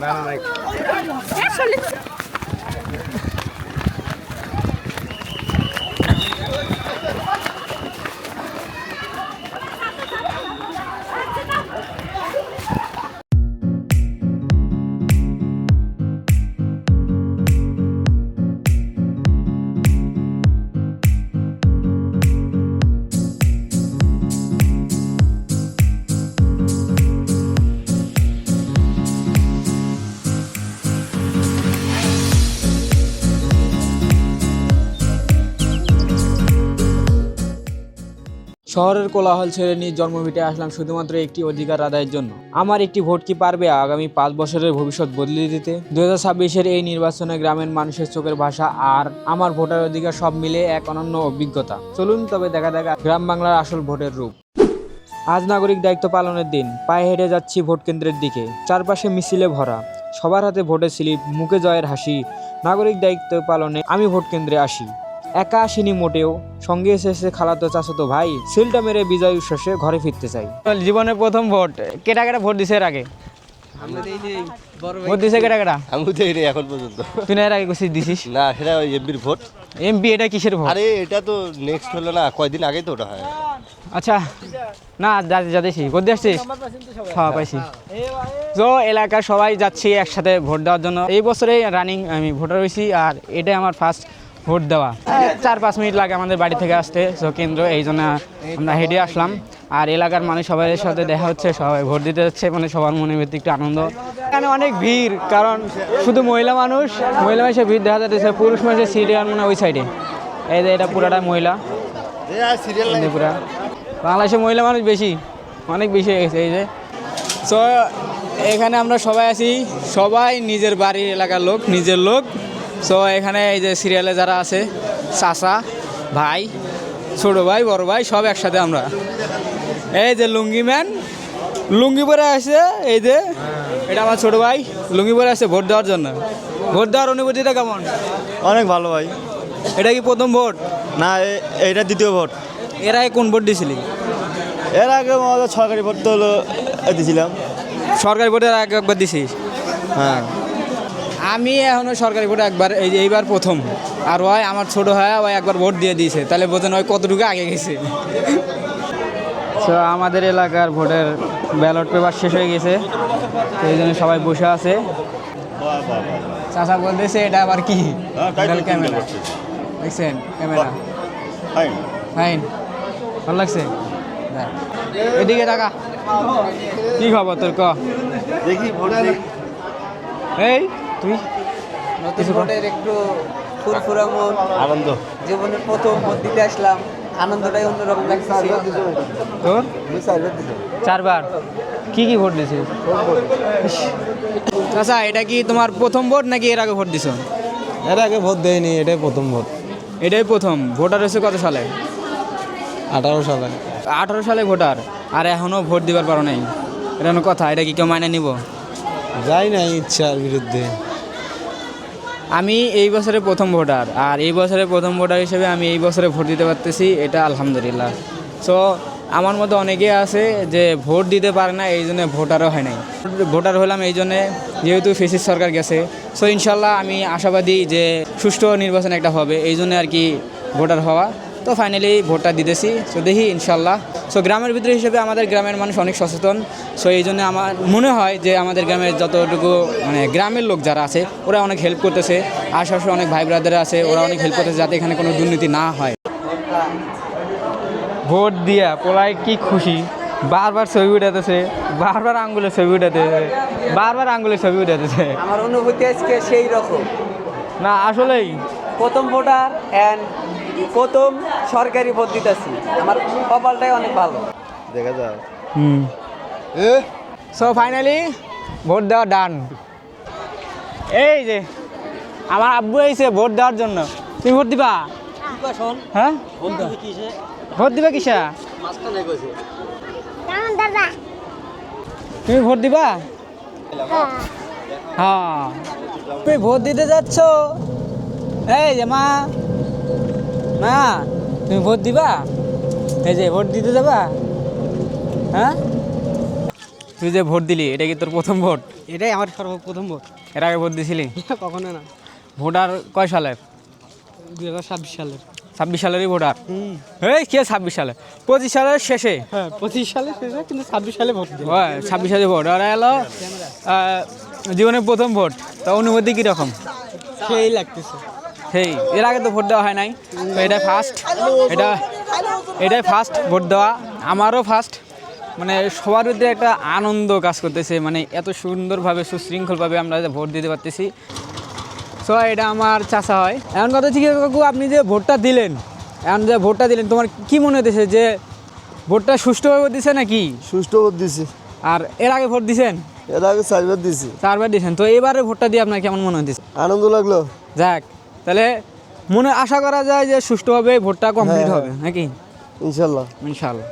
না না না শহরের কোলাহল ছেড়ে নিয়ে জন্মভিটে আসলাম শুধুমাত্র একটি অধিকার আদায়ের জন্য। আমার একটি ভোট কি পারবে আগামী 5 বছরের ভবিষ্যৎ বদলে দিতে? 2026-এর এই নির্বাচনে গ্রামের মানুষের চোখের ভাষা আর আমার ভোটার অধিকার সব মিলে এক অনন্য অভিজ্ঞতা। চলুন তবে দেখা গ্রাম বাংলার আসল ভোটের রূপ। আজ নাগরিক দায়িত্ব পালনের দিন। পায়ে হেঁটে যাচ্ছি ভোট কেন্দ্রের দিকে। চারপাশে মিছিলে ভরা, সবার হাতে ভোটের স্লিপ, মুখে জয়ের হাসি। নাগরিক দায়িত্ব পালনে আমি ভোট কেন্দ্রে আসি। একা আসিনি মোটেও, সঙ্গে এসেছে খালাতো চাচাতো ভাই। সিলটা মেরে বিজয় উচ্ছ্বাসে ঘরে ফিরতে চাই। জীবনের প্রথম ভোট। কেটা কেটা ভোট দিছে এর আগে? ভোট দিছে কেটা কেটা? আমি তো এটা এখন পর্যন্ত। তুই না এর আগে কিছু দিছিস? না, সেটা ওই এমপির ভোট। এমপি? এটা কিসের ভোট? আরে এটা তো নেক্সট হলো না, কয়দিন আগেই তো ওটা হয়। আচ্ছা, না যাচ্ছি ভোট দিয়ে আসছিস? হ্যাঁ পাইছি। তো এলাকার সবাই যাচ্ছি একসাথে ভোট দেওয়ার জন্য। এই বছরে রানিং আমি ভোটার হয়েছি আর এটাই আমার ফার্স্ট ভোট দেওয়া। 4-5 মিনিট লাগে আমাদের বাড়ি থেকে আসতে কেন্দ্র, এই জন্য আমরা হেঁটে আসলাম। আর এলাকার মানুষ সবাই সাথে দেখা হচ্ছে, সবাই ভোট দিতে যাচ্ছে, মানে সবার মনে ভিত্তি একটু আনন্দ। এখানে অনেক ভিড়, কারণ শুধু মহিলা মানুষের ভিড় দেখা যাচ্ছে। পুরুষ মানুষের সিরিয়াল মানে ওই সাইডে, এই যে এটা পুরাটা মহিলা। পুরা বাংলাদেশে মহিলা মানুষ বেশি, অনেক বেশি হয়ে গেছে। এই যে তো এখানে আমরা সবাই আছি, সবাই নিজের বাড়ির এলাকার লোক, নিজের লোক। সো এখানে এই যে সিরিয়ালে যারা আছে, চাচা, ভাই, ছোট ভাই, বড় ভাই, সব একসাথে আমরা। এই যে লুঙ্গি পরে আছে, এই যে এটা আমার ছোট ভাই লুঙ্গি পরে আছে ভোট দেওয়ার জন্য। ভোট দেওয়ার অনুভূতিটা কেমন? অনেক ভালো ভাই। এটা কি প্রথম ভোট? না, এইটা দ্বিতীয় ভোট। এর আগে কোন ভোট দিয়েছিলি? এর আগে সরকারি ভোট তো হলো দিয়েছিলাম। সরকারি ভোটের আগে একবার দিছিস? হ্যাঁ, আমি এখনও সরকারি ভোটে একবার, এইবার প্রথম। আর ওই আমার ছোট হয় ওই একবার ভোট দিয়ে দিয়েছে, তাহলে বোঝেন ওই কতটুকু আগে গেছে। তো আমাদের এলাকার ভোটের ব্যালট পেপার শেষ হয়ে গেছে, এই জন্য সবাই বসে আছে। চাচা বলতেছে এটা আবার কি? ক্যামেরা দেখছেন? ক্যামেরা ফাইন, ভালো লাগছে। এদিকে টাকা কি খবর তোর? দেখি ভোট এই তুই নতুন ভোটের একটু ফুরফুরা মন, আনন্দ। জীবনের প্রথম ভোট দিতে আসলাম, আনন্দটাই অন্যরকম লাগছে। তোর 4বার? কি ভোট দিছিস? আচ্ছা, এটা কি তোমার প্রথম ভোট নাকি এর আগে ভোট দিছ? এর আগে ভোট দেয়নি, এটাই প্রথম ভোট। এটাই প্রথম। ভোটার হয়েছে কত সালে? 18 সালে। 18 সালে ভোটার, আর এখনও ভোট দিবার পারো নাই? এটা কোনো কথা? এটা কি কেউ মাইনে নিব? যাই না ইচ্ছার বিরুদ্ধে। আমি এই বছরে প্রথম ভোটার, আর এই বছরে প্রথম ভোটার হিসেবে আমি এই বছরে ভোট দিতে পারতেছি, এটা আলহামদুলিল্লাহ। সো আমার মতো অনেকে আছে যে ভোট দিতে পারে না, এই জন্য ভোটারও হয় নাই। ভোটার হলাম এই জন্যে যেহেতু ফেসিস সরকার গেছে। সো ইনশাল্লাহ আমি আশাবাদী যে সুষ্ঠু নির্বাচন একটা হবে, এই জন্য আর কি ভোটার হওয়া। তো ফাইনালি ভোটটা দিতেছি। সো দেখি ইনশাল্লাহ। সো গ্রামের ভিতরে হিসেবে আমাদের গ্রামের মানুষ অনেক সচেতন। সো এই জন্য আমার মনে হয় যে আমাদের গ্রামের যতটুকু মানে গ্রামের লোক যারা আছে ওরা অনেক হেল্প করতেছে। আশেপাশে অনেক ভাই ব্রাদার আছে, ওরা অনেক হেল্প করতেছে যাতে এখানে কোনো দুর্নীতি না হয়। ভোট দিয়া পোলায় কি খুশি, বারবার ছবি উঠাতেছে, বারবার আঙ্গুলের ছবি উঠাতেছে। আমার অনুভূতি আজকে সেই রকম। না আসলেই প্রথম ভোটার অ্যান্ড প্রথম সরকারি ভোট দিতেছি, আমার কপালটাই অনেক ভালো। দেখা যায়। সো ফাইনালি ভোট দেওয়া ডান। এই যে আমার আব্বু এসে ভোট দেওয়ার জন্য। তুমি ভোট দিবা? হ্যাঁ, ভোট দিবা কিসা? তুমি ভোট দিবা? হ্যাঁ, তুমি ভোট দিতে যাচ্ছ? এই যে মা, তুমি ভোট দিবা? এই যে ভোট দিতে যাবা? হ্যাঁ, তুই যে ভোট দিলি এটা কি তোর প্রথম ভোট? এটাই আমার সর্বপ্রথম ভোট। এর আগে ভোট দিছিলি? কখনো না। ভোটার কয় সালের? 2026 সালের। 26 সালেরই ভোটার? এই কে 26 সালে? 25 সালের শেষে? হ্যাঁ 25 সালে শেষে, কিন্তু 26 সালে ভোট দিই। 26 সালে ভোট। আর এলো জীবনের প্রথম ভোট, তা অনুভূতি কীরকম? সেই লাগতেছে। সেই এর আগে তো ভোট দেওয়া হয় নাই, তো এটা ফার্স্ট, এটাই ফার্স্ট ভোট দেওয়া, আমারও ফার্স্ট। মানে সবার মধ্যে একটা আনন্দ কাজ করতেছে, মানে এত সুন্দরভাবে সুশৃঙ্খলভাবে আমরা ভোট দিতে পারতেছি। সো এটা আমার চাচা হয়। এমন কথা ঠিক আছে কাকু, আপনি যে ভোটটা দিলেন, তোমার কি মনে হতেছে যে ভোটটা সুষ্ঠুভাবে দিছে নাকি? সুষ্ঠু ভোট দিছি। আর এর আগে ভোট দিছেন? এর আগে 4বার দিছি। 4বার দিয়েছেন, তো এবারে ভোটটা দিয়ে আপনার কেমন মনে হতেছে? আনন্দ লাগলো। যাক, তাহলে মনে আশা করা যায় যে সুষ্ঠুভাবে ভোটটা কমপ্লিট হবে নাকি? ইনশাল্লাহ। ইনশাআল্লাহ।